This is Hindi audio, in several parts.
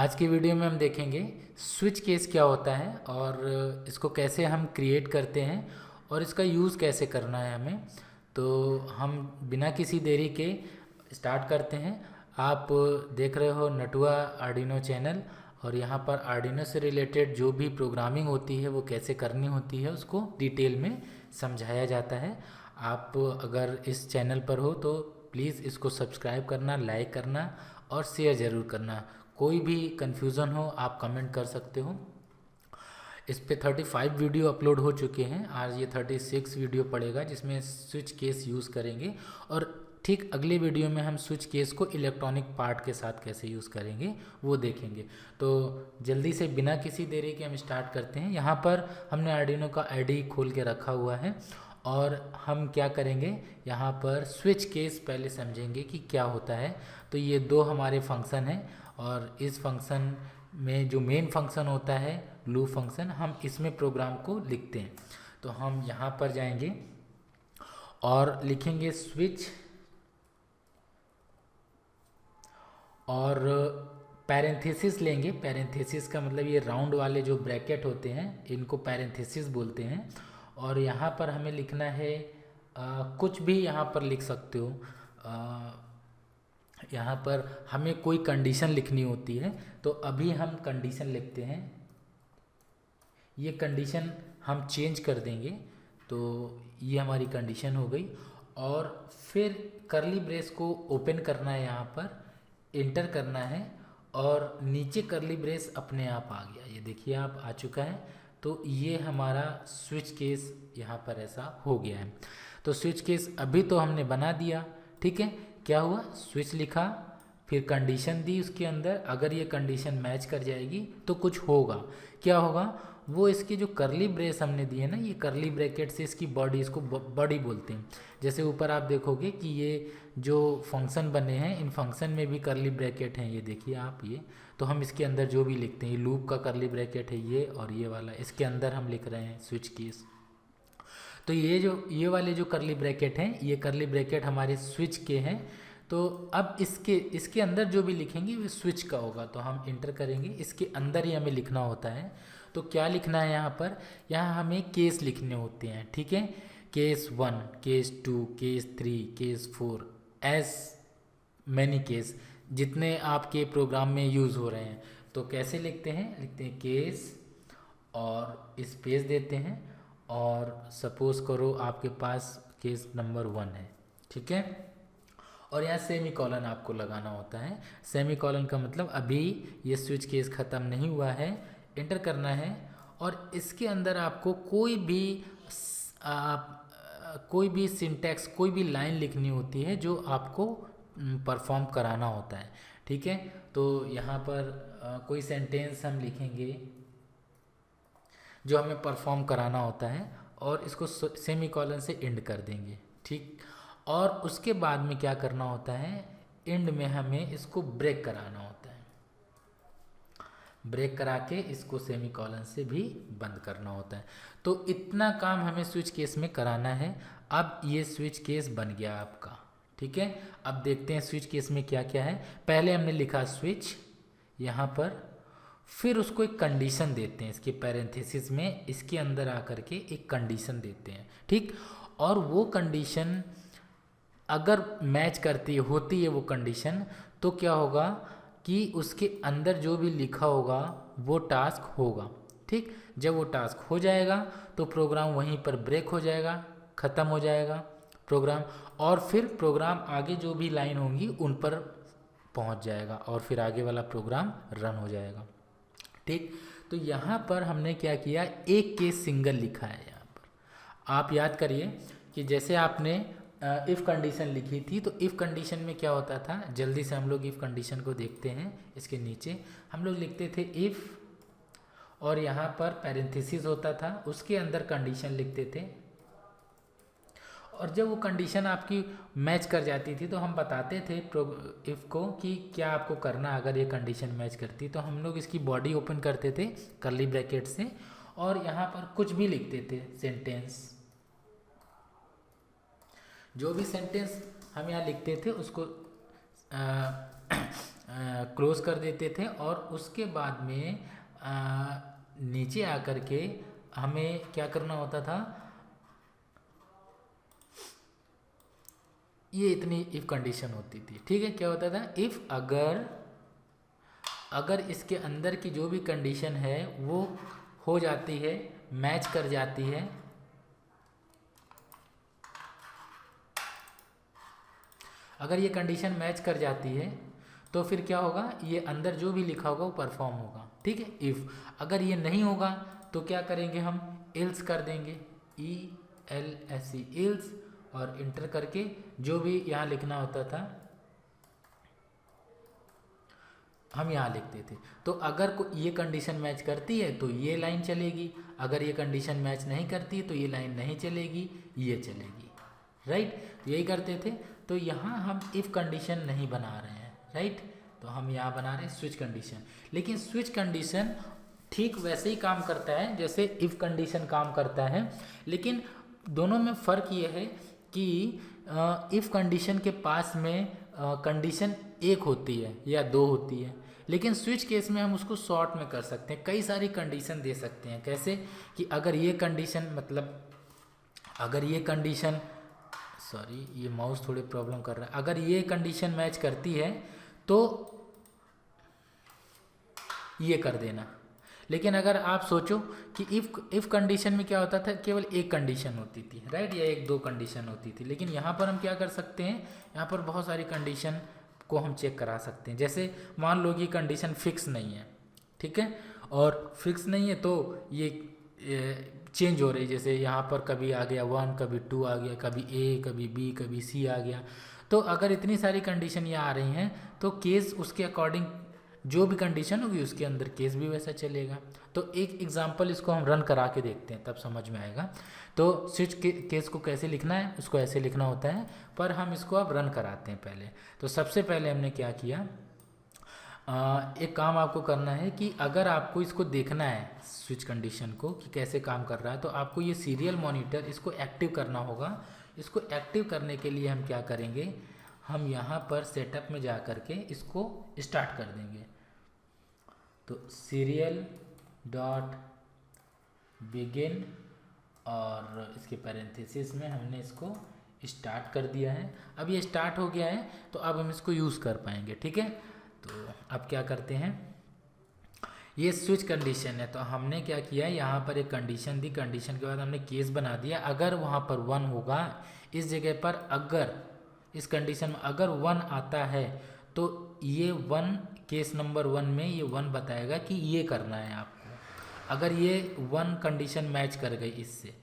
आज की वीडियो में हम देखेंगे स्विच केस क्या होता है और इसको कैसे हम क्रिएट करते हैं और इसका यूज़ कैसे करना है हमें। तो हम बिना किसी देरी के स्टार्ट करते हैं। आप देख रहे हो नटुआ आर्डिनो चैनल और यहाँ पर आर्डिनो से रिलेटेड जो भी प्रोग्रामिंग होती है वो कैसे करनी होती है उसको डिटेल में समझाया जाता है। आप अगर इस चैनल पर हो तो प्लीज़ इसको सब्सक्राइब करना, लाइक करना और शेयर ज़रूर करना। कोई भी कन्फ्यूज़न हो आप कमेंट कर सकते हो। इस पे 35 वीडियो अपलोड हो चुके हैं, आज ये 36 वीडियो पड़ेगा जिसमें स्विच केस यूज़ करेंगे और ठीक अगले वीडियो में हम स्विच केस को इलेक्ट्रॉनिक पार्ट के साथ कैसे यूज़ करेंगे वो देखेंगे। तो जल्दी से बिना किसी देरी के हम स्टार्ट करते हैं। यहाँ पर हमने आर्डिनो का आईडी खोल के रखा हुआ है और हम क्या करेंगे, यहाँ पर स्विच केस पहले समझेंगे कि क्या होता है। तो ये दो हमारे फंक्शन हैं और इस फंक्शन में जो मेन फंक्शन होता है लूप फंक्शन, हम इसमें प्रोग्राम को लिखते हैं। तो हम यहाँ पर जाएंगे और लिखेंगे स्विच और पैरेंथेसिस लेंगे। पैरेंथेसिस का मतलब ये राउंड वाले जो ब्रैकेट होते हैं इनको पैरेंथेसिस बोलते हैं। और यहाँ पर हमें लिखना है कुछ भी यहाँ पर लिख सकते हो। यहाँ पर हमें कोई कंडीशन लिखनी होती है तो अभी हम कंडीशन लिखते हैं। ये कंडीशन हम चेंज कर देंगे तो ये हमारी कंडीशन हो गई। और फिर करली ब्रेस को ओपन करना है, यहाँ पर इंटर करना है और नीचे करली ब्रेस अपने आप आ गया। ये देखिए आप आ चुका है। तो ये हमारा स्विच केस यहाँ पर ऐसा हो गया है। तो स्विच केस अभी तो हमने बना दिया, ठीक है। क्या हुआ, स्विच लिखा फिर कंडीशन दी उसके अंदर, अगर ये कंडीशन मैच कर जाएगी तो कुछ होगा। क्या होगा, वो इसके जो करली ब्रेस हमने दी है ना, ये करली ब्रैकेट से इसकी बॉडी, इसको बॉडी बोलते हैं। जैसे ऊपर आप देखोगे कि ये जो फंक्शन बने हैं इन फंक्शन में भी करली ब्रैकेट हैं, ये देखिए आप। ये तो हम इसके अंदर जो भी लिखते हैं, ये लूप का करली ब्रैकेट है ये, और ये वाला इसके अंदर हम लिख रहे हैं स्विच केस। तो ये वाले जो करली ब्रैकेट हैं, ये करली ब्रैकेट हमारे स्विच के हैं। तो अब इसके अंदर जो भी लिखेंगे वो स्विच का होगा। तो हम इंटर करेंगे, इसके अंदर ही हमें लिखना होता है। तो क्या लिखना है यहाँ पर, यहाँ हमें केस लिखने होते हैं, ठीक है। Case 1, case 2, case 3, case 4, as many case, जितने आपके प्रोग्राम में यूज़ हो रहे हैं। तो कैसे लिखते हैं, लिखते हैं केस और स्पेस देते हैं और सपोज करो आपके पास केस नंबर 1 है, ठीक है। और यहाँ सेमी कॉलन आपको लगाना होता है। सेमी कॉलन का मतलब अभी ये स्विच केस ख़त्म नहीं हुआ है, इंटर करना है। और इसके अंदर आपको कोई भी सिंटैक्स, कोई भी लाइन लिखनी होती है जो आपको परफॉर्म कराना होता है, ठीक है। तो यहाँ पर कोई सेंटेंस हम लिखेंगे जो हमें परफॉर्म कराना होता है और इसको सेमी कॉलन से एंड कर देंगे, ठीक। और उसके बाद में क्या करना होता है, एंड में हमें इसको ब्रेक कराना होता है। ब्रेक करा के इसको सेमी कॉलन से भी बंद करना होता है। तो इतना काम हमें स्विच केस में कराना है। अब ये स्विच केस बन गया आपका, ठीक है। अब देखते हैं स्विच केस में क्या क्या है। पहले हमने लिखा स्विच यहाँ पर, फिर उसको एक कंडीशन देते हैं इसके पैरेंथेसिस में, इसके अंदर आकर के एक कंडीशन देते हैं, ठीक। और वो कंडीशन अगर मैच करती होती है वो कंडीशन, तो क्या होगा कि उसके अंदर जो भी लिखा होगा वो टास्क होगा, ठीक। जब वो टास्क हो जाएगा तो प्रोग्राम वहीं पर ब्रेक हो जाएगा, ख़त्म हो जाएगा प्रोग्राम। और फिर प्रोग्राम आगे जो भी लाइन होंगी उन पर पहुंच जाएगा और फिर आगे वाला प्रोग्राम रन हो जाएगा, ठीक। तो यहाँ पर हमने क्या किया, एक केस सिंगल लिखा है यहाँ पर। आप याद करिए कि जैसे आपने इफ़ कंडीशन लिखी थी, तो इफ़ कंडीशन में क्या होता था, जल्दी से हम लोग इफ़ कंडीशन को देखते हैं। इसके नीचे हम लोग लिखते थे इफ़ और यहाँ पर पैरेंथेसिस होता था, उसके अंदर कंडीशन लिखते थे। और जब वो कंडीशन आपकी मैच कर जाती थी तो हम बताते थे इफ़ को कि क्या आपको करना, अगर ये कंडीशन मैच करती तो हम लोग इसकी बॉडी ओपन करते थे कर्ली ब्रैकेट से और यहाँ पर कुछ भी लिखते थे सेंटेंस। जो भी सेंटेंस हम यहाँ लिखते थे उसको क्लोज कर देते थे और उसके बाद में नीचे आकर के हमें क्या करना होता था, ये इतनी इफ कंडीशन होती थी। ठीक है, क्या होता था, इफ अगर इसके अंदर की जो भी कंडीशन है वो हो जाती है, मैच कर जाती है, अगर ये कंडीशन मैच कर जाती है तो फिर क्या होगा, ये अंदर जो भी लिखा होगा वो परफॉर्म होगा। ठीक है, इफ़ अगर ये नहीं होगा तो क्या करेंगे, हम एल्स कर देंगे, ELSE एल्स, और इंटर करके जो भी यहाँ लिखना होता था हम यहाँ लिखते थे। तो अगर ये कंडीशन मैच करती है तो ये लाइन चलेगी, अगर ये कंडीशन मैच नहीं करती तो ये लाइन नहीं चलेगी, ये चलेगी। राइट, तो यही करते थे। तो यहाँ हम इफ़ कंडीशन नहीं बना रहे हैं, राइट, तो हम यहाँ बना रहे हैं स्विच कंडीशन। लेकिन स्विच कंडीशन ठीक वैसे ही काम करता है जैसे इफ़ कंडीशन काम करता है, लेकिन दोनों में फ़र्क ये है कि इफ़ कंडीशन के पास में कंडीशन एक होती है या दो होती है, लेकिन स्विच केस में हम उसको शॉर्ट में कर सकते हैं, कई सारी कंडीशन दे सकते हैं। कैसे कि अगर ये कंडीशन, मतलब अगर ये कंडीशन, सॉरी ये माउस थोड़े प्रॉब्लम कर रहा है, अगर ये कंडीशन मैच करती है तो ये कर देना। लेकिन अगर आप सोचो कि इफ़ कंडीशन में क्या होता था, केवल एक कंडीशन होती थी, राइट, या एक दो कंडीशन होती थी। लेकिन यहाँ पर हम क्या कर सकते हैं, यहाँ पर बहुत सारी कंडीशन को हम चेक करा सकते हैं। जैसे मान लो कि कंडीशन फिक्स नहीं है, ठीक है, और फिक्स नहीं है तो ये चेंज हो रही है। जैसे यहाँ पर कभी आ गया 1, कभी 2 आ गया, कभी A, कभी B, कभी C आ गया। तो अगर इतनी सारी कंडीशन ये आ रही हैं तो केस उसके अकॉर्डिंग जो भी कंडीशन होगी उसके अंदर केस भी वैसा चलेगा। तो एक एग्जांपल इसको हम रन करा के देखते हैं, तब समझ में आएगा। तो स्विच केस को कैसे लिखना है, उसको ऐसे लिखना होता है, पर हम इसको अब रन कराते हैं पहले। तो सबसे पहले हमने क्या किया, एक काम आपको करना है कि अगर आपको इसको देखना है स्विच कंडीशन को कि कैसे काम कर रहा है, तो आपको ये सीरियल मॉनिटर इसको एक्टिव करना होगा। इसको एक्टिव करने के लिए हम क्या करेंगे, हम यहाँ पर सेटअप में जा कर के इसको स्टार्ट कर देंगे। तो सीरियल डॉट बिगिन और इसके पैरेंथेसिस में हमने इसको स्टार्ट कर दिया है। अब ये स्टार्ट हो गया है तो अब हम इसको यूज़ कर पाएंगे। ठीक है, तो अब क्या करते हैं, ये स्विच कंडीशन है तो हमने क्या किया, यहाँ पर एक कंडीशन दी, कंडीशन के बाद हमने केस बना दिया। अगर वहाँ पर 1 होगा, इस जगह पर अगर इस कंडीशन में अगर 1 आता है तो ये 1 केस नंबर 1 में ये 1 बताएगा कि ये करना है आपको। अगर ये 1 कंडीशन मैच कर गई इससे,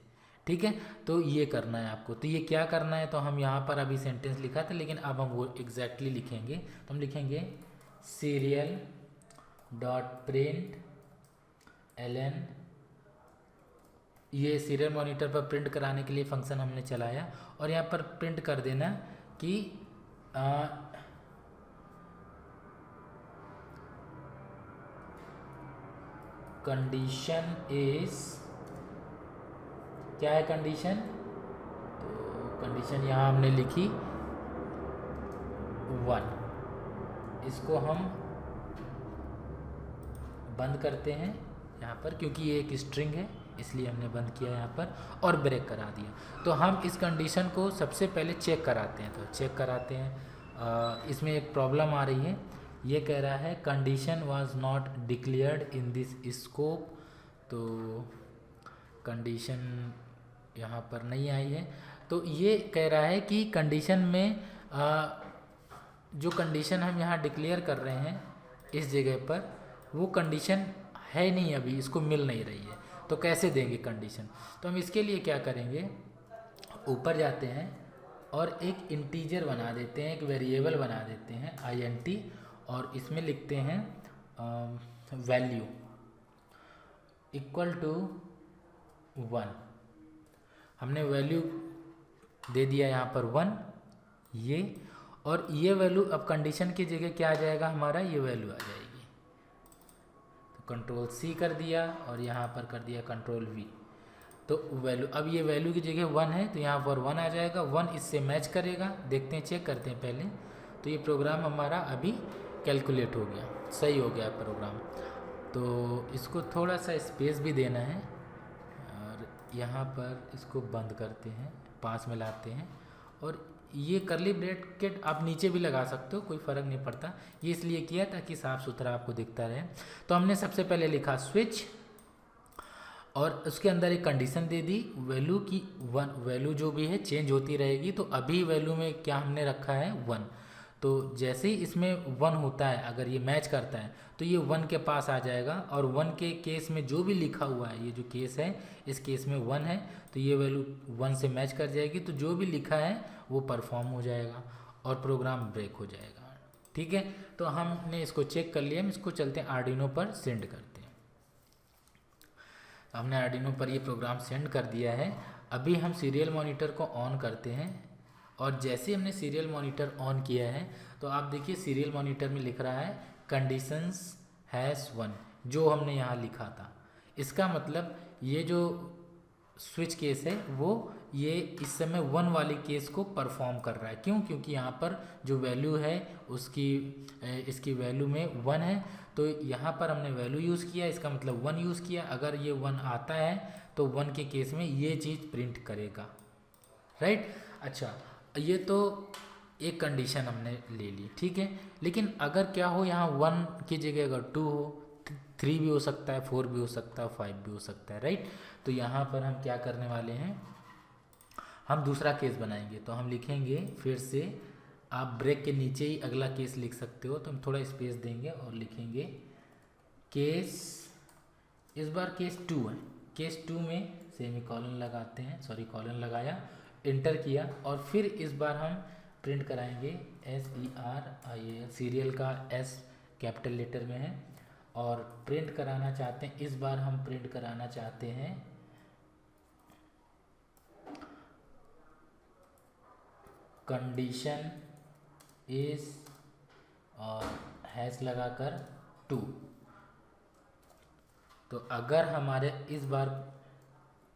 ठीक है, तो ये करना है आपको। तो ये क्या करना है, तो हम यहाँ पर अभी सेंटेंस लिखा था लेकिन अब हम वो एग्जैक्टली लिखेंगे। तो हम लिखेंगे सीरियल डॉट प्रिंट ln, ये सीरियल मॉनिटर पर प्रिंट कराने के लिए फंक्शन हमने चलाया, और यहाँ पर प्रिंट कर देना कि कंडीशन इज, क्या है कंडीशन, तो कंडीशन यहाँ हमने लिखी 1। इसको हम बंद करते हैं यहाँ पर, क्योंकि ये एक स्ट्रिंग है इसलिए हमने बंद किया यहाँ पर, और ब्रेक करा दिया। तो हम इस कंडीशन को सबसे पहले चेक कराते हैं। तो चेक कराते हैं, इसमें एक प्रॉब्लम आ रही है, ये कह रहा है condition was not declared in this scope. तो कंडीशन यहाँ पर नहीं आई है। तो ये कह रहा है कि कंडीशन में जो कंडीशन हम यहाँ डिक्लेयर कर रहे हैं इस जगह पर, वो कंडीशन है नहीं, अभी इसको मिल नहीं रही है। तो कैसे देंगे कंडीशन, तो हम इसके लिए क्या करेंगे, ऊपर जाते हैं और एक इंटीजर बना देते हैं, एक वेरिएबल बना देते हैं int, और इसमें लिखते हैं वैल्यू इक्वल टू 1। हमने वैल्यू दे दिया यहाँ पर 1 ये, और ये वैल्यू अब कंडीशन की जगह क्या आ जाएगा, हमारा ये वैल्यू आ जाएगी। कंट्रोल C कर दिया और यहाँ पर कर दिया कंट्रोल V। तो वैल्यू, अब ये वैल्यू की जगह 1 है तो यहाँ पर 1 आ जाएगा, 1 इससे मैच करेगा। देखते हैं, चेक करते हैं पहले। तो ये प्रोग्राम हमारा अभी कैलकुलेट हो गया, सही हो गया प्रोग्राम। तो इसको थोड़ा सा स्पेस भी देना है और यहाँ पर इसको बंद करते हैं, पास में लाते हैं। और ये करली ब्रैकेट आप नीचे भी लगा सकते हो, कोई फ़र्क नहीं पड़ता। ये इसलिए किया ताकि साफ़ सुथरा आपको दिखता रहे। तो हमने सबसे पहले लिखा स्विच और उसके अंदर एक कंडीशन दे दी वैल्यू की वैल्यू जो भी है चेंज होती रहेगी। तो अभी वैल्यू में क्या हमने रखा है 1। तो जैसे ही इसमें 1 होता है, अगर ये मैच करता है तो ये 1 के पास आ जाएगा। और 1 के केस में जो भी लिखा हुआ है, ये जो केस है इस केस में 1 है, तो ये वैल्यू 1 से मैच कर जाएगी। तो जो भी लिखा है वो परफॉर्म हो जाएगा और प्रोग्राम ब्रेक हो जाएगा। ठीक है, तो हमने इसको चेक कर लिया। हम इसको चलते हैं आर्डिनो पर सेंड करते हैं। हमने आर्डिनो पर ये प्रोग्राम सेंड कर दिया है। अभी हम सीरियल मॉनिटर को ऑन करते हैं और जैसे हमने सीरियल मॉनिटर ऑन किया है तो आप देखिए सीरियल मॉनिटर में लिख रहा है कंडीशंस #1, जो हमने यहाँ लिखा था। इसका मतलब ये जो स्विच केस है वो ये इस समय 1 वाली केस को परफॉर्म कर रहा है। क्यों? क्योंकि यहाँ पर जो वैल्यू है उसकी इसकी वैल्यू में 1 है, तो यहाँ पर हमने वैल्यू यूज़ किया, इसका मतलब 1 यूज़ किया। अगर ये 1 आता है तो 1 के केस में ये चीज़ प्रिंट करेगा, राइट। अच्छा, ये तो एक कंडीशन हमने ले ली, ठीक है। लेकिन अगर क्या हो, यहाँ 1 की जगह अगर 2 हो, 3 भी हो सकता है, 4 भी हो सकता है, 5 भी हो सकता है, राइट। तो यहाँ पर हम क्या करने वाले हैं, हम दूसरा केस बनाएंगे। तो हम लिखेंगे फिर से, आप ब्रेक के नीचे ही अगला केस लिख सकते हो, तो हम थोड़ा स्पेस देंगे और लिखेंगे केस, इस बार केस 2 है। केस 2 में सेमी कॉलन लगाते हैं, सॉरी कॉलन लगाया, इंटर किया और फिर इस बार हम प्रिंट कराएंगे SERIAL, सीरियल का S कैपिटल लेटर में है। और प्रिंट कराना चाहते हैं, इस बार हम प्रिंट कराना चाहते हैं कंडीशन इज और हैश लगाकर 2। तो अगर हमारे इस बार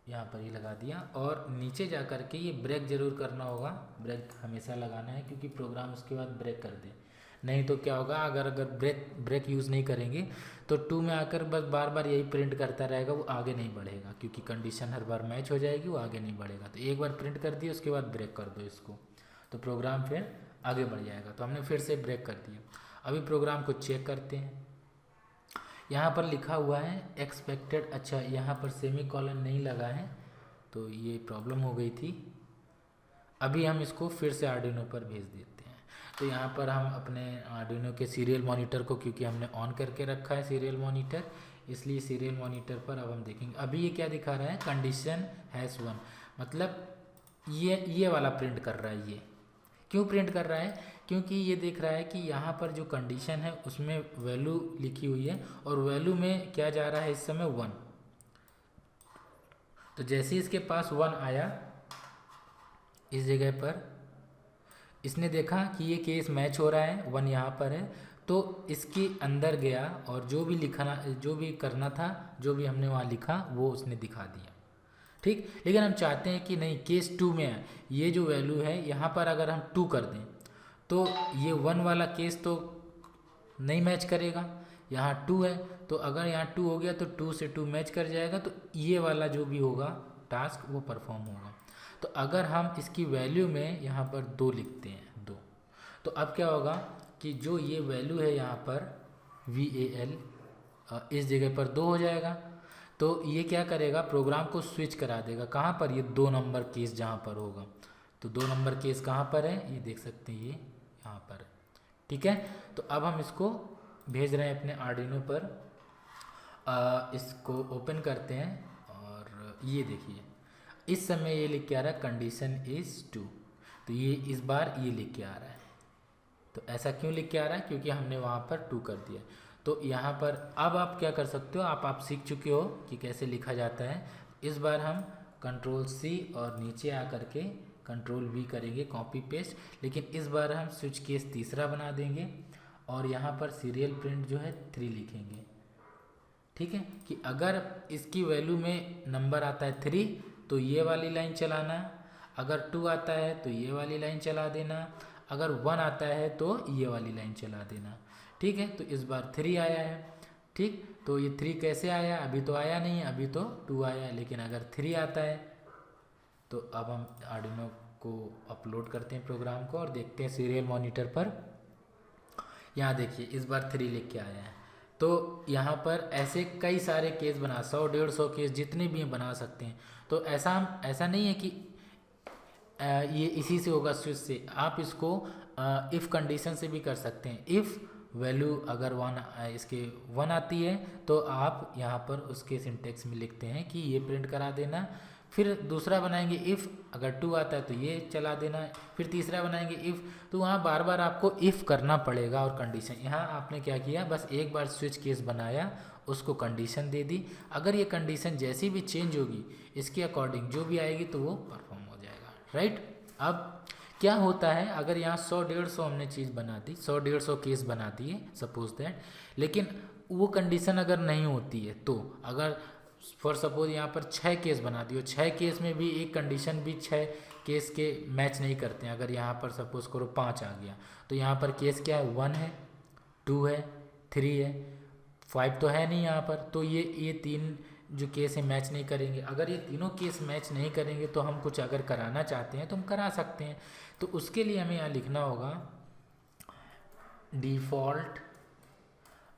यहाँ पर ही लगा दिया और नीचे जा कर के ये ब्रेक ज़रूर करना होगा, ब्रेक हमेशा लगाना है क्योंकि प्रोग्राम उसके बाद ब्रेक कर दे। नहीं तो क्या होगा, अगर ब्रेक यूज़ नहीं करेंगे तो 2 में आकर बस बार बार यही प्रिंट करता रहेगा, वो आगे नहीं बढ़ेगा क्योंकि कंडीशन हर बार मैच हो जाएगी, वो आगे नहीं बढ़ेगा। तो एक बार प्रिंट कर दिया, उसके बाद ब्रेक कर दो इसको, तो प्रोग्राम फिर आगे बढ़ जाएगा। तो हमने फिर से ब्रेक कर दिया। अभी प्रोग्राम को चेक करते हैं। यहाँ पर लिखा हुआ है एक्सपेक्टेड, अच्छा यहाँ पर सेमी कॉलन नहीं लगा है तो ये प्रॉब्लम हो गई थी। अभी हम इसको फिर से आर्डिनो पर भेज देते हैं। तो यहाँ पर हम अपने आर्डिनो के सीरियल मॉनिटर को, क्योंकि हमने ऑन करके रखा है सीरियल मॉनिटर, इसलिए सीरियल मॉनिटर पर अब हम देखेंगे। अभी ये क्या दिखा रहा है, कंडीशन #1, मतलब ये वाला प्रिंट कर रहा है। ये क्यों प्रिंट कर रहा है, क्योंकि ये देख रहा है कि यहाँ पर जो कंडीशन है उसमें वैल्यू लिखी हुई है और वैल्यू में क्या जा रहा है इस समय 1। तो जैसे ही इसके पास 1 आया इस जगह पर, इसने देखा कि ये केस मैच हो रहा है, 1 यहाँ पर है, तो इसके अंदर गया और जो भी लिखना, जो भी करना था, जो भी हमने वहाँ लिखा वो उसने दिखा दिया, ठीक। लेकिन हम चाहते हैं कि नहीं, केस 2 में है, ये जो वैल्यू है यहाँ पर अगर हम 2 कर दें तो ये 1 वाला केस तो नहीं मैच करेगा, यहाँ 2 है, तो अगर यहाँ 2 हो गया तो 2 से 2 मैच कर जाएगा, तो ये वाला जो भी होगा टास्क वो परफॉर्म होगा। तो अगर हम इसकी वैल्यू में यहाँ पर 2 लिखते हैं, 2, तो अब क्या होगा कि जो ये वैल्यू है यहाँ पर VAL, इस जगह पर 2 हो जाएगा। तो ये क्या करेगा, प्रोग्राम को स्विच करा देगा, कहाँ पर, ये 2 नंबर केस जहाँ पर होगा। तो 2 नंबर केस कहाँ पर है, ये देख सकते हैं, ये यहाँ पर, ठीक है। तो अब हम इसको भेज रहे हैं अपने आर्डिनो पर। इसको ओपन करते हैं और ये देखिए इस समय ये लिख के आ रहा है कंडीशन इज़ 2। तो ये इस बार ये लिख के आ रहा है। तो ऐसा क्यों लिख के आ रहा है, क्योंकि हमने वहाँ पर 2 कर दिया। तो यहाँ पर अब आप क्या कर सकते हो, आप सीख चुके हो कि कैसे लिखा जाता है। इस बार हम Ctrl+C और नीचे आकर के Ctrl+V करेंगे, कॉपी पेस्ट। लेकिन इस बार हम स्विच केस तीसरा बना देंगे और यहाँ पर सीरियल प्रिंट जो है 3 लिखेंगे, ठीक है। कि अगर इसकी वैल्यू में नंबर आता है 3 तो ये वाली लाइन चलाना, अगर 2 आता है तो ये वाली लाइन चला देना, अगर 1 आता है तो ये वाली लाइन चला देना, ठीक है, तो इस बार 3 आया है। ठीक, तो ये 3 कैसे आया, अभी तो आया नहीं, अभी तो 2 आया है, लेकिन अगर 3 आता है तो अब हम आर्डिनो को अपलोड करते हैं प्रोग्राम को और देखते हैं सीरियल मॉनिटर पर। यहाँ देखिए इस बार 3 लिख के आया है। तो यहाँ पर ऐसे कई सारे केस बना 100-150 केस जितने भी बना सकते हैं। तो ऐसा नहीं है कि ये इसी से होगा स्विच से, आप इसको इफ़ कंडीशन से भी कर सकते हैं। इफ़ वैल्यू अगर 1 आती है तो आप यहाँ पर उसके सिंटेक्स में लिखते हैं कि ये प्रिंट करा देना। फिर दूसरा बनाएंगे इफ़, अगर 2 आता है तो ये चला देना। फिर तीसरा बनाएंगे इफ़, तो वहाँ बार बार आपको इफ़ करना पड़ेगा और कंडीशन। यहाँ आपने क्या किया, बस एक बार स्विच केस बनाया, उसको कंडीशन दे दी। अगर ये कंडीशन जैसी भी चेंज होगी इसके अकॉर्डिंग जो भी आएगी तो वो परफॉर्म हो जाएगा, राइट। अब क्या होता है, अगर यहाँ 100-150 हमने चीज़ बना दी, 100-150 केस बना दिए सपोज दैट, लेकिन वो कंडीशन अगर नहीं होती है तो अगर फॉर सपोज यहाँ पर 6 केस बना दिए, 6 केस में भी एक कंडीशन भी 6 केस के मैच नहीं करते हैं। अगर यहाँ पर सपोज करो 5 आ गया तो यहाँ पर केस क्या है, 1 है, 2 है, 3 है, 5 तो है नहीं यहाँ पर। तो ये 3 जो केस है मैच नहीं करेंगे। अगर ये तीनों केस मैच नहीं करेंगे तो हम कुछ अगर कराना चाहते हैं तो हम करा सकते हैं। तो उसके लिए हमें यहाँ लिखना होगा डिफ़ॉल्ट,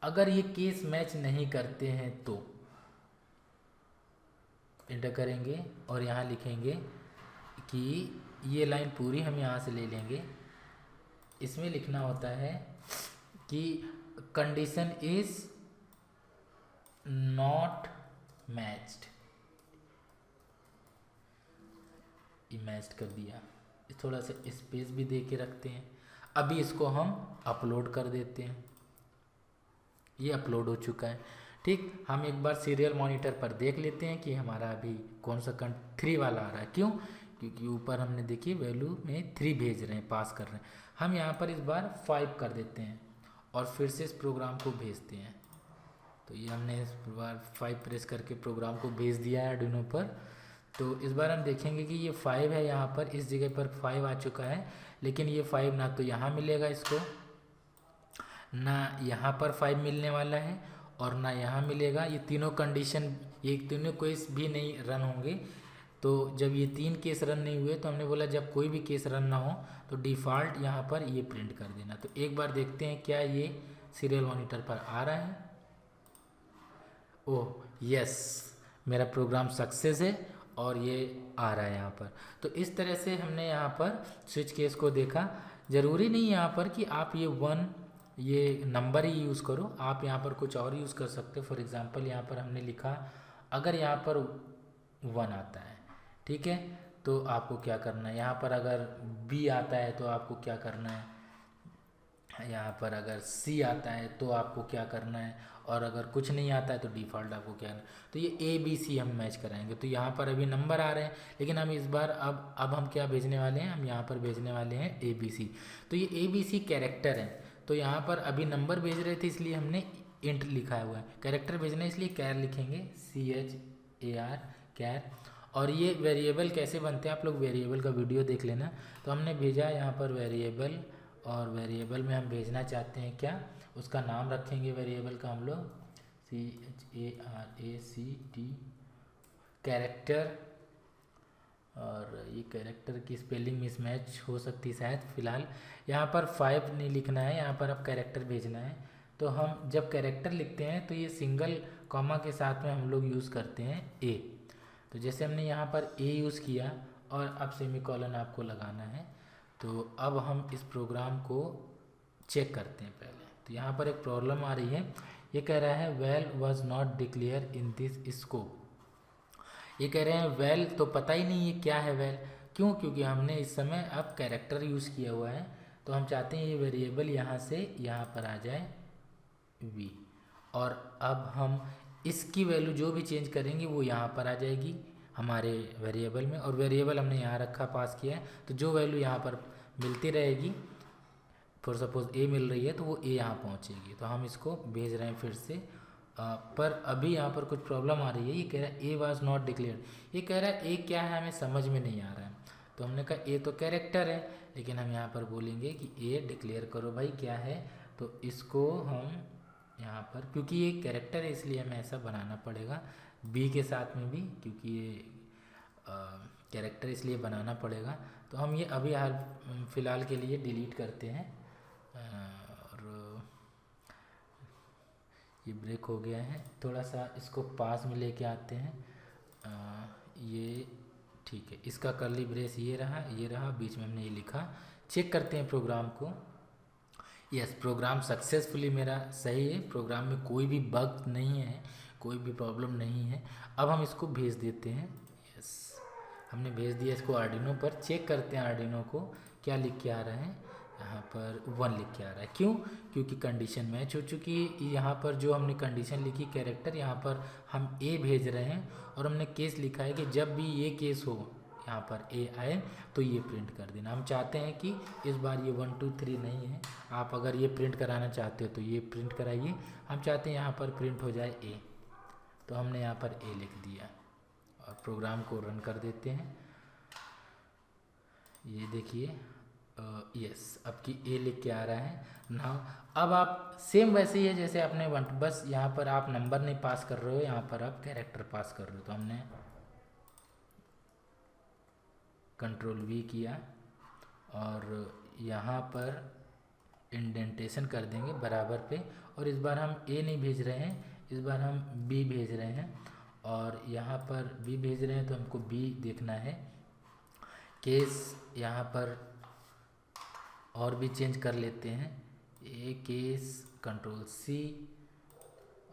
अगर ये केस मैच नहीं करते हैं तो एंटर करेंगे और यहाँ लिखेंगे कि ये लाइन पूरी हम यहाँ से ले लेंगे। इसमें लिखना होता है कि condition is not matched, matched कर दिया। थोड़ा सा स्पेस भी दे के रखते हैं। अभी इसको हम अपलोड कर देते हैं, ये अपलोड हो चुका है। ठीक, हम एक बार सीरियल मॉनिटर पर देख लेते हैं कि हमारा अभी कौन सा 3 वाला आ रहा है। क्यों, क्योंकि ऊपर हमने देखिए वैल्यू में 3 भेज रहे हैं, पास कर रहे हैं। हम यहाँ पर इस बार 5 कर देते हैं और फिर से इस प्रोग्राम को भेजते हैं। तो ये हमने इस बार 5 प्रेस करके प्रोग्राम को भेज दिया है आर्डिनो पर। तो इस बार हम देखेंगे कि ये 5 है, यहाँ पर इस जगह पर 5 आ चुका है, लेकिन ये 5 ना तो यहाँ मिलेगा इसको, ना यहाँ पर 5 मिलने वाला है और ना यहाँ मिलेगा। ये तीनों कंडीशन, ये तीनों केस भी नहीं रन होंगे। तो जब ये 3 केस रन नहीं हुए तो हमने बोला जब कोई भी केस रन ना हो तो डिफ़ॉल्ट यहाँ पर ये प्रिंट कर देना। तो एक बार देखते हैं क्या ये सीरियल मॉनिटर पर आ रहा है। ओह यस, मेरा प्रोग्राम सक्सेस है और ये आ रहा है यहाँ पर। तो इस तरह से हमने यहाँ पर स्विच केस को देखा। ज़रूरी नहीं यहाँ पर कि आप ये नंबर ही यूज़ करो, आप यहाँ पर कुछ और यूज़ कर सकते हो। फॉर एग्ज़ाम्पल यहाँ पर हमने लिखा अगर यहाँ पर 1 आता है, ठीक है, तो आपको क्या करना है, यहाँ पर अगर B आता है तो आपको क्या करना है, यहाँ पर अगर C आता है तो आपको क्या करना है, और अगर कुछ नहीं आता है तो डिफ़ॉल्ट आपको क्या है। तो ये ABC हम मैच कराएंगे। तो यहाँ पर अभी नंबर आ रहे हैं, लेकिन हम इस बार अब हम क्या भेजने वाले हैं, हम यहाँ पर भेजने वाले हैं ABC। तो ये ABC कैरेक्टर है। तो यहाँ पर अभी नंबर भेज रहे थे इसलिए हमने इंट लिखा हुआ है, कैरेक्टर भेजना है इसलिए कैर लिखेंगे, CHAR कैर। और ये वेरिएबल कैसे बनते हैं आप लोग वेरिएबल का वीडियो देख लेना। तो हमने भेजा यहाँ पर वेरिएबल, और वेरिएबल में हम भेजना चाहते हैं क्या, उसका नाम रखेंगे वेरिएबल का हम लोग CHARACT कैरेक्टर। और ये कैरेक्टर की स्पेलिंग मिसमैच हो सकती है शायद, फिलहाल यहाँ पर 5 नहीं लिखना है, यहाँ पर अब कैरेक्टर भेजना है। तो हम जब कैरेक्टर लिखते हैं तो ये सिंगल कॉमा के साथ में हम लोग यूज़ करते हैं A। तो जैसे हमने यहाँ पर A यूज़ किया और अब सेमीकोलन आपको लगाना है। तो अब हम इस प्रोग्राम को चेक करते हैं पहले। तो यहाँ पर एक प्रॉब्लम आ रही है, ये कह रहा है well was not declare in this scope. ये कह रहे हैं वेल, तो पता ही नहीं है क्या है वेल। क्यों, क्योंकि हमने इस समय अब कैरेक्टर यूज़ किया हुआ है। तो हम चाहते हैं ये वेरिएबल यहाँ से यहाँ पर आ जाए V, और अब हम इसकी वैल्यू जो भी चेंज करेंगे वो यहाँ पर आ जाएगी हमारे वेरिएबल में। और वेरिएबल हमने यहाँ रखा, पास किया है, तो जो वैल्यू यहाँ पर मिलती रहेगी, फॉर सपोज A मिल रही है तो वो A यहाँ पहुँचेगी। तो हम इसको भेज रहे हैं फिर से। पर अभी यहाँ पर कुछ प्रॉब्लम आ रही है, ये कह रहा है A वाज नॉट डिक्लेयर्ड। ये कह रहा है A क्या है हमें समझ में नहीं आ रहा है। तो हमने कहा A तो कैरेक्टर है, लेकिन हम यहाँ पर बोलेंगे कि A डिक्लेयर करो भाई क्या है। तो इसको हम यहाँ पर, क्योंकि ये कैरेक्टर है इसलिए हमें ऐसा बनाना पड़ेगा, बी के साथ में भी, क्योंकि ये कैरेक्टर इसलिए बनाना पड़ेगा। तो हम ये अभी हाल फिलहाल के लिए डिलीट करते हैं। और ये ब्रेक हो गया है, थोड़ा सा इसको पास में लेके आते हैं। ये ठीक है, इसका कर्ली ब्रेस ये रहा, बीच में हमने ये लिखा। चेक करते हैं प्रोग्राम को। यस, प्रोग्राम सक्सेसफुली मेरा सही है, प्रोग्राम में कोई भी बग नहीं है, कोई भी प्रॉब्लम नहीं है। अब हम इसको भेज देते हैं। यस, हमने भेज दिया इसको आर्डिनो पर। चेक करते हैं आर्डिनो को क्या लिख के आ रहा है। यहाँ पर 1 लिख के आ रहा है। क्यों? क्योंकि कंडीशन मैच हो चुकी है। यहाँ पर जो हमने कंडीशन लिखी कैरेक्टर, यहाँ पर हम ए भेज रहे हैं और हमने केस लिखा है कि जब भी ये केस हो यहाँ पर ए आए तो ये प्रिंट कर देना। हम चाहते हैं कि इस बार ये 1 2 3 नहीं है। आप अगर ये प्रिंट कराना चाहते हो तो ये प्रिंट कराइए। हम चाहते हैं यहाँ पर प्रिंट हो जाए ए, तो हमने यहाँ पर ए लिख दिया और प्रोग्राम को रन कर देते हैं। ये देखिए, यस, अब की ए लिख के आ रहा है ना। अब आप सेम वैसे ही है जैसे आपने बस यहाँ पर आप नंबर नहीं पास कर रहे हो, यहाँ पर आप कैरेक्टर पास कर रहे हो। तो हमने कंट्रोल V किया और यहाँ पर इंडेंटेशन कर देंगे बराबर पे। और इस बार हम ए नहीं भेज रहे हैं, इस बार हम बी भेज रहे हैं। और यहाँ पर बी भेज रहे हैं तो हमको बी देखना है। केस यहाँ पर और भी चेंज कर लेते हैं। ए केस कंट्रोल C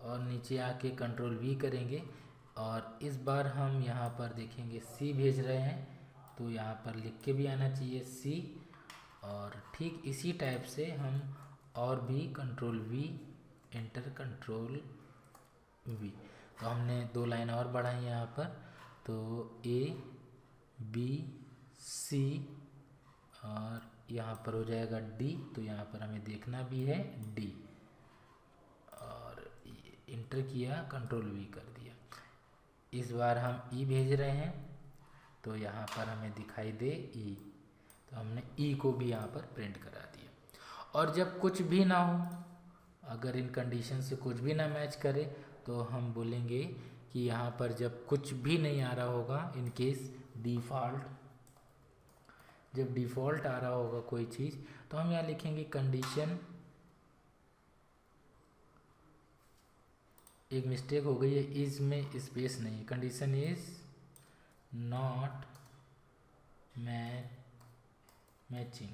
और नीचे आके कंट्रोल V करेंगे। और इस बार हम यहाँ पर देखेंगे C भेज रहे हैं तो यहाँ पर लिख के भी आना चाहिए C। और ठीक इसी टाइप से हम और भी control V enter control V, तो हमने 2 लाइन और बढ़ाई यहाँ पर। तो A B C और यहाँ पर हो जाएगा D, तो यहाँ पर हमें देखना भी है D। और इंटर किया, कंट्रोल V कर दिया। इस बार हम E भेज रहे हैं तो यहाँ पर हमें दिखाई दे E, तो हमने E को भी यहाँ पर प्रिंट करा दिया। और जब कुछ भी ना हो, अगर इन कंडीशन से कुछ भी ना मैच करे, तो हम बोलेंगे कि यहाँ पर जब कुछ भी नहीं आ रहा होगा, इन केस डिफ़ॉल्ट, जब डिफ़ॉल्ट आ रहा होगा कोई चीज़, तो हम यहाँ लिखेंगे कंडीशन। एक मिस्टेक हो गई है, इज में स्पेस नहीं, कंडीशन इज नॉट मैचिंग,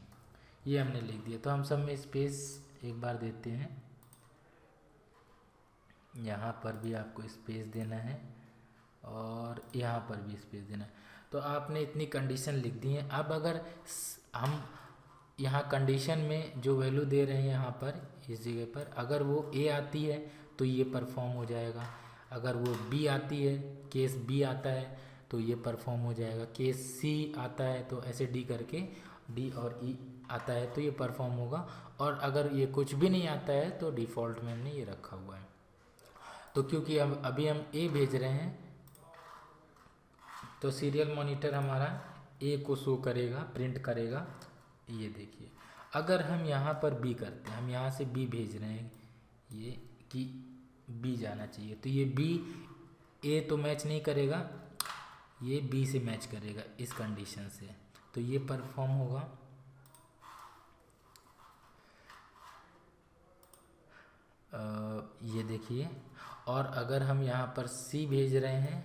ये हमने लिख दिया। तो हम सब में स्पेस एक बार देते हैं, यहाँ पर भी आपको स्पेस देना है और यहाँ पर भी स्पेस देना है। तो आपने इतनी कंडीशन लिख दी है। अब अगर हम यहाँ कंडीशन में जो वैल्यू दे रहे हैं यहाँ पर इस जगह पर, अगर वो ए आती है तो ये परफॉर्म हो जाएगा। अगर वो बी आती है, केस बी आता है तो ये परफॉर्म हो जाएगा। केस सी आता है तो ऐसे डी करके डी और ई आता है तो ये परफॉर्म होगा। और अगर ये कुछ भी नहीं आता है तो डिफ़ॉल्ट में हमने ये रखा हुआ है। तो क्योंकि अब अभी हम ए भेज रहे हैं तो सीरियल मॉनिटर हमारा ए को शो करेगा, प्रिंट करेगा। ये देखिए, अगर हम यहाँ पर बी करते हैं, हम यहाँ से बी भेज रहे हैं ये कि बी जाना चाहिए, तो ये बी ए तो मैच नहीं करेगा, ये बी से मैच करेगा इस कंडीशन से, तो ये परफॉर्म होगा। ये देखिए, और अगर हम यहाँ पर सी भेज रहे हैं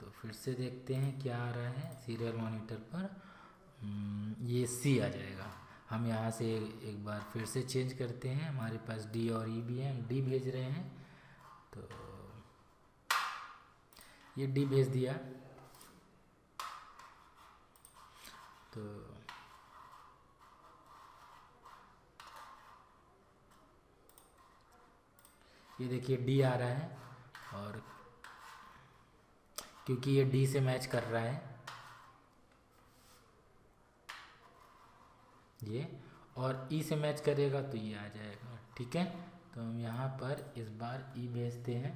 तो फिर से देखते हैं क्या आ रहा है सीरियल मॉनिटर पर। ये सी आ जाएगा। हम यहाँ से एक बार फिर से चेंज करते हैं, हमारे पास डी और ई भी है, हम डी भेज रहे हैं तो ये डी भेज दिया। तो ये देखिए डी आ रहा है, और क्योंकि ये डी से मैच कर रहा है ये, और ई से मैच करेगा तो ये आ जाएगा। ठीक है, तो हम यहाँ पर इस बार ई भेजते हैं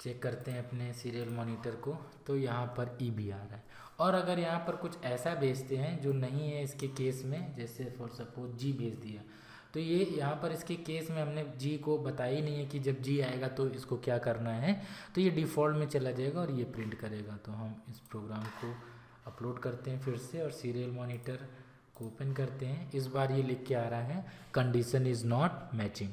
चेक करते हैं अपने सीरियल मॉनिटर को, तो यहाँ पर ई भी आ रहा है। और अगर यहाँ पर कुछ ऐसा भेजते हैं जो नहीं है इसके केस में, जैसे फॉर सपोज जी भेज दिया, तो ये यहाँ पर इसके केस में हमने जी को बताया ही नहीं है कि जब जी आएगा तो इसको क्या करना है, तो ये डिफ़ॉल्ट में चला जाएगा और ये प्रिंट करेगा। तो हम इस प्रोग्राम को अपलोड करते हैं फिर से और सीरियल मॉनिटर को ओपन करते हैं। इस बार ये लिख के आ रहा है कंडीशन इज़ नॉट मैचिंग।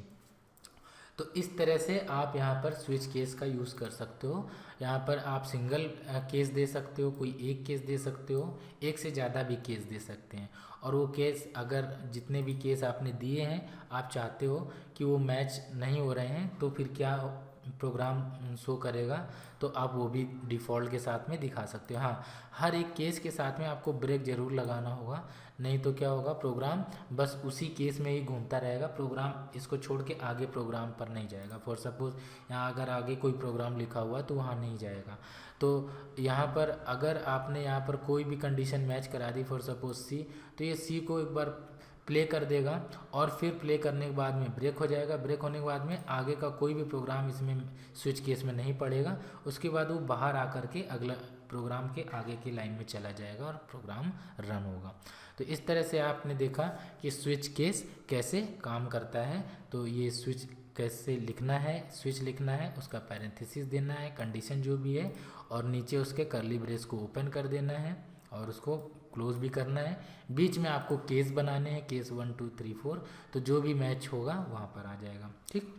तो इस तरह से आप यहाँ पर स्विच केस का यूज़ कर सकते हो। यहाँ पर आप सिंगल केस दे सकते हो, कोई एक केस दे सकते हो, एक से ज़्यादा भी केस दे सकते हैं। और वो केस अगर जितने भी केस आपने दिए हैं आप चाहते हो कि वो मैच नहीं हो रहे हैं, तो फिर क्या प्रोग्राम शो करेगा, तो आप वो भी डिफ़ॉल्ट के साथ में दिखा सकते हो। हाँ, हर एक केस के साथ में आपको ब्रेक ज़रूर लगाना होगा, नहीं तो क्या होगा, प्रोग्राम बस उसी केस में ही घूमता रहेगा, प्रोग्राम इसको छोड़ के आगे प्रोग्राम पर नहीं जाएगा। फॉर सपोज यहाँ अगर आगे कोई प्रोग्राम लिखा हुआ तो वहाँ नहीं जाएगा। तो यहाँ पर अगर आपने यहाँ पर कोई भी कंडीशन मैच करा दी, फॉर सपोज सी, तो ये सी को एक बार प्ले कर देगा और फिर प्ले करने के बाद में ब्रेक हो जाएगा। ब्रेक होने के बाद में आगे का कोई भी प्रोग्राम इसमें स्विच केस में नहीं पड़ेगा। उसके बाद वो बाहर आकर के अगला प्रोग्राम के आगे की लाइन में चला जाएगा और प्रोग्राम रन होगा। तो इस तरह से आपने देखा कि स्विच केस कैसे काम करता है। तो ये स्विच कैसे लिखना है, स्विच लिखना है, उसका पैरेंथेसिस देना है, कंडीशन जो भी है, और नीचे उसके कर्ली ब्रेस को ओपन कर देना है और उसको क्लोज भी करना है। बीच में आपको केस बनाने हैं, केस 1 2 3 4, तो जो भी मैच होगा वहाँ पर आ जाएगा। ठीक,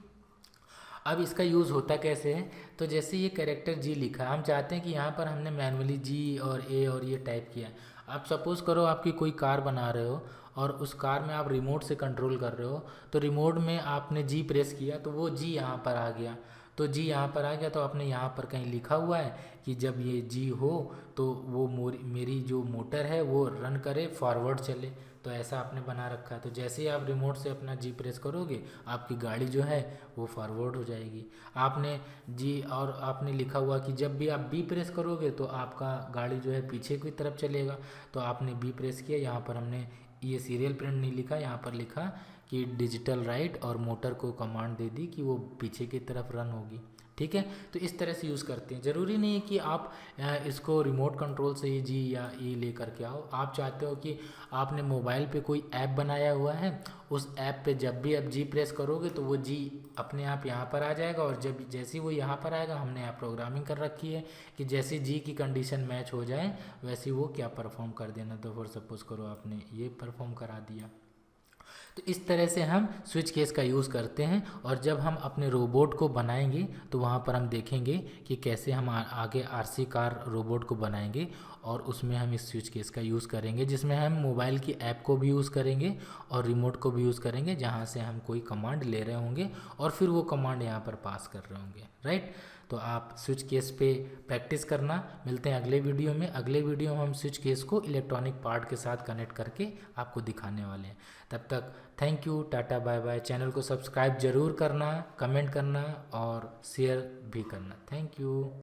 अब इसका यूज़ होता कैसे है, तो जैसे ये कैरेक्टर जी लिखा, हम चाहते हैं कि यहाँ पर हमने मैनुअली जी और ए और ये टाइप किया। आप सपोज़ करो आपकी कोई कार बना रहे हो और उस कार में आप रिमोट से कंट्रोल कर रहे हो, तो रिमोट में आपने जी प्रेस किया तो वो जी यहाँ पर आ गया। तो जी यहाँ पर आ गया तो आपने यहाँ पर कहीं लिखा हुआ है कि जब ये जी हो तो वो मेरी जो मोटर है वो रन करे, फॉरवर्ड चले, तो ऐसा आपने बना रखा है। तो जैसे ही आप रिमोट से अपना जी प्रेस करोगे आपकी गाड़ी जो है वो फॉरवर्ड हो जाएगी। आपने जी और आपने लिखा हुआ कि जब भी आप बी प्रेस करोगे तो आपका गाड़ी जो है पीछे की तरफ चलेगा, तो आपने बी प्रेस किया। यहाँ पर हमने ये सीरियल प्रिंट नहीं लिखा, यहाँ पर लिखा कि डिजिटल राइट और मोटर को कमांड दे दी कि वो पीछे की तरफ रन होगी। ठीक है, तो इस तरह से यूज़ करते हैं। ज़रूरी नहीं है कि आप इसको रिमोट कंट्रोल से ही जी या ई ले करके आओ। आप चाहते हो कि आपने मोबाइल पे कोई ऐप बनाया हुआ है, उस ऐप पे जब भी आप जी प्रेस करोगे तो वो जी अपने आप यहाँ पर आ जाएगा, और जब जैसे ही वो यहाँ पर आएगा, हमने यहाँ प्रोग्रामिंग कर रखी है कि जैसे जी की कंडीशन मैच हो जाए वैसे वो क्या परफॉर्म कर देना। तो फॉर सपोज करो आपने ये परफॉर्म करा दिया। तो इस तरह से हम स्विच केस का यूज़ करते हैं। और जब हम अपने रोबोट को बनाएंगे तो वहाँ पर हम देखेंगे कि कैसे हम आगे आरसी कार रोबोट को बनाएंगे, और उसमें हम इस स्विच केस का यूज़ करेंगे, जिसमें हम मोबाइल की ऐप को भी यूज़ करेंगे और रिमोट को भी यूज़ करेंगे, जहाँ से हम कोई कमांड ले रहे होंगे और फिर वो कमांड यहाँ पर पास कर रहे होंगे। राइट, तो आप स्विच केस पे प्रैक्टिस करना। मिलते हैं अगले वीडियो में। अगले वीडियो में हम स्विच केस को इलेक्ट्रॉनिक पार्ट के साथ कनेक्ट करके आपको दिखाने वाले हैं। तब तक thank you, tata, bye bye. Channel को सब्सक्राइब जरूर करना, कमेंट करना और शेयर भी करना। Thank you.